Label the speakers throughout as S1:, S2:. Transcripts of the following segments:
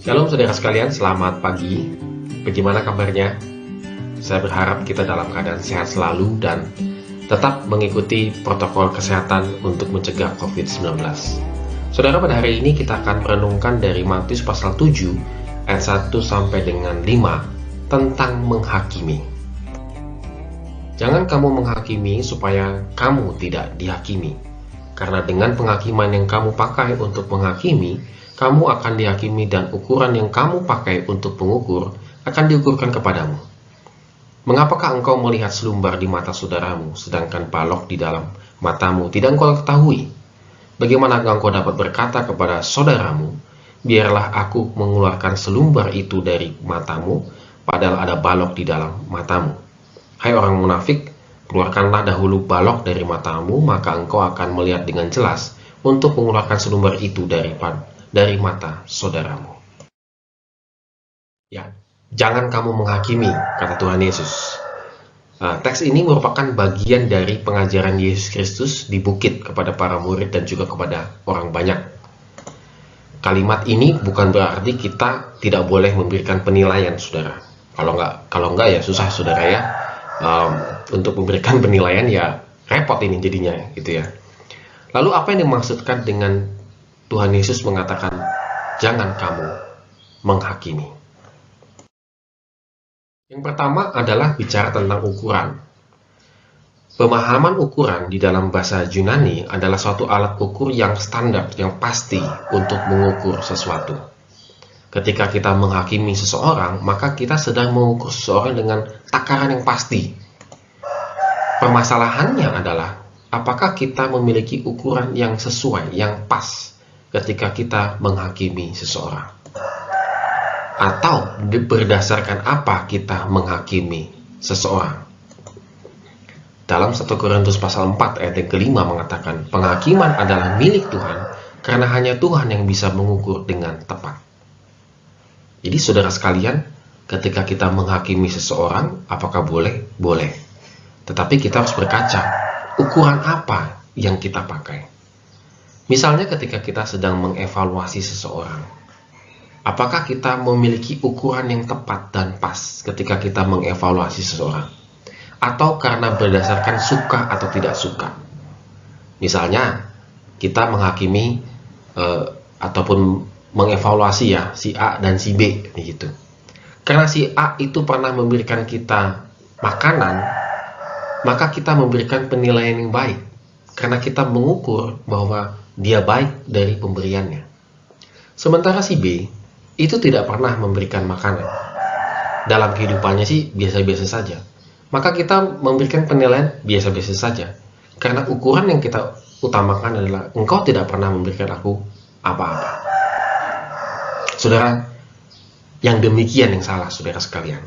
S1: Shalom saudara sekalian, selamat pagi. Bagaimana kabarnya? Saya berharap kita dalam keadaan sehat selalu dan tetap mengikuti protokol kesehatan untuk mencegah COVID-19. Saudara, pada hari ini kita akan merenungkan dari Matius pasal 7 ayat 1 sampai dengan 5 tentang menghakimi. Jangan kamu menghakimi supaya kamu tidak dihakimi. Karena dengan penghakiman yang kamu pakai untuk menghakimi, kamu akan dihakimi dan ukuran yang kamu pakai untuk pengukur akan diukurkan kepadamu. Mengapakah engkau melihat selumbar di mata saudaramu, sedangkan balok di dalam matamu tidak engkau ketahui? Bagaimana engkau dapat berkata kepada saudaramu, biarlah aku mengeluarkan selumbar itu dari matamu, padahal ada balok di dalam matamu? Hai orang munafik, keluarkanlah dahulu balok dari matamu, maka engkau akan melihat dengan jelas untuk mengeluarkan selumbar itu dari mata saudaramu. Ya, jangan kamu menghakimi, kata Tuhan Yesus. Teks ini merupakan bagian dari pengajaran Yesus Kristus di bukit kepada para murid dan juga kepada orang banyak. Kalimat ini bukan berarti kita tidak boleh memberikan penilaian, saudara. Kalau enggak ya susah, saudara ya. Untuk memberikan penilaian ya repot ini jadinya, gitu ya. Lalu apa yang dimaksudkan dengan Tuhan Yesus mengatakan jangan kamu menghakimi? Yang pertama adalah bicara tentang ukuran. Pemahaman ukuran di dalam bahasa Yunani adalah suatu alat ukur yang standar, yang pasti untuk mengukur sesuatu. Ketika kita menghakimi seseorang, maka kita sedang mengukur seseorang dengan takaran yang pasti. Permasalahannya adalah, apakah kita memiliki ukuran yang sesuai, yang pas ketika kita menghakimi seseorang? Atau berdasarkan apa kita menghakimi seseorang? Dalam 1 Korintus pasal 4 ayat yang kelima mengatakan, penghakiman adalah milik Tuhan, karena hanya Tuhan yang bisa mengukur dengan tepat. Jadi saudara sekalian, ketika kita menghakimi seseorang, apakah boleh? Boleh. Tetapi kita harus berkaca, ukuran apa yang kita pakai. Misalnya ketika kita sedang mengevaluasi seseorang, apakah kita memiliki ukuran yang tepat dan pas ketika kita mengevaluasi seseorang? Atau karena berdasarkan suka atau tidak suka? Misalnya, kita menghakimi ataupun mengevaluasi ya si A dan si B gitu. Karena si A itu pernah memberikan kita makanan, maka kita memberikan penilaian yang baik karena kita mengukur bahwa dia baik dari pemberiannya. Sementara si B itu tidak pernah memberikan makanan. Dalam kehidupannya sih biasa-biasa saja. Maka kita memberikan penilaian biasa-biasa saja. Karena ukuran yang kita utamakan adalah engkau tidak pernah memberikan aku apa-apa. Saudara, yang demikian yang salah, saudara sekalian.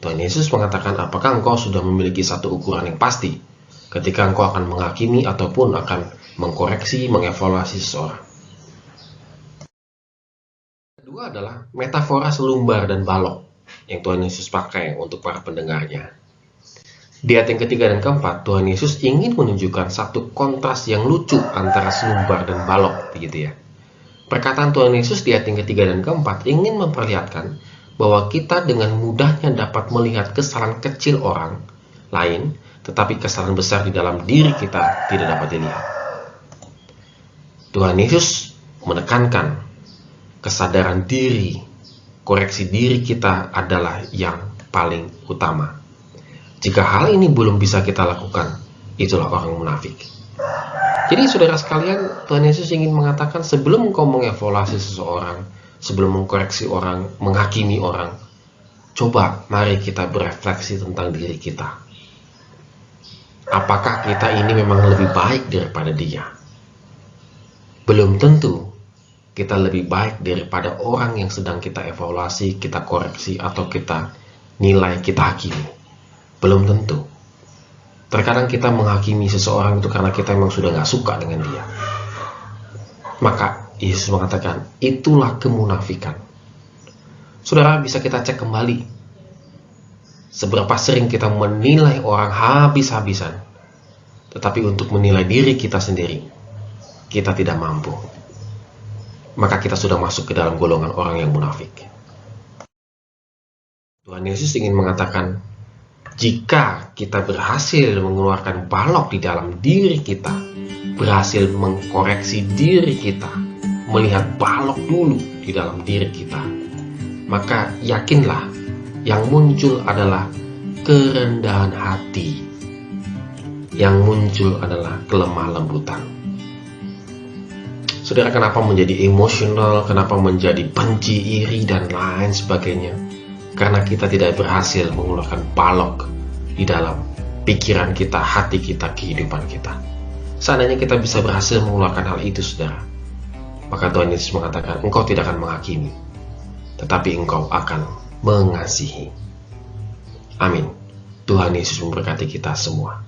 S1: Tuhan Yesus mengatakan, apakah engkau sudah memiliki satu ukuran yang pasti ketika engkau akan menghakimi ataupun akan mengkoreksi, mengevaluasi seseorang? Kedua adalah metafora selumbar dan balok yang Tuhan Yesus pakai untuk para pendengarnya. Di ayat yang ketiga dan keempat, Tuhan Yesus ingin menunjukkan satu kontras yang lucu antara selumbar dan balok, begitu ya. Perkataan Tuhan Yesus di ayat yang ketiga dan keempat ingin memperlihatkan bahwa kita dengan mudahnya dapat melihat kesalahan kecil orang lain, tetapi kesalahan besar di dalam diri kita tidak dapat dilihat. Tuhan Yesus menekankan kesadaran diri, koreksi diri kita adalah yang paling utama. Jika hal ini belum bisa kita lakukan, itulah orang munafik. Jadi saudara sekalian, Tuhan Yesus ingin mengatakan sebelum engkau mengevaluasi seseorang, sebelum mengkoreksi orang, menghakimi orang, coba mari kita berefleksi tentang diri kita. Apakah kita ini memang lebih baik daripada dia? Belum tentu kita lebih baik daripada orang yang sedang kita evaluasi, kita koreksi, atau kita nilai, kita hakimi. Belum tentu. Terkadang kita menghakimi seseorang itu karena kita memang sudah gak suka dengan dia. Maka Yesus mengatakan, itulah kemunafikan. Saudara, bisa kita cek kembali seberapa sering kita menilai orang habis-habisan, tetapi untuk menilai diri kita sendiri, kita tidak mampu. maka kita sudah masuk ke dalam golongan orang yang munafik. Tuhan Yesus ingin mengatakan, jika kita berhasil mengeluarkan balok di dalam diri kita, berhasil mengkoreksi diri kita, melihat balok dulu di dalam diri kita, maka yakinlah yang muncul adalah kerendahan hati, yang muncul adalah kelemah lembutan. Saudara, kenapa menjadi emosional, kenapa menjadi benci, iri, dan lain sebagainya? Karena kita tidak berhasil mengeluarkan balok di dalam pikiran kita, hati kita, kehidupan kita. Seandainya kita bisa berhasil mengeluarkan hal itu, saudara, maka Tuhan Yesus mengatakan, engkau tidak akan menghakimi, tetapi engkau akan mengasihi. Amin. Tuhan Yesus memberkati kita semua.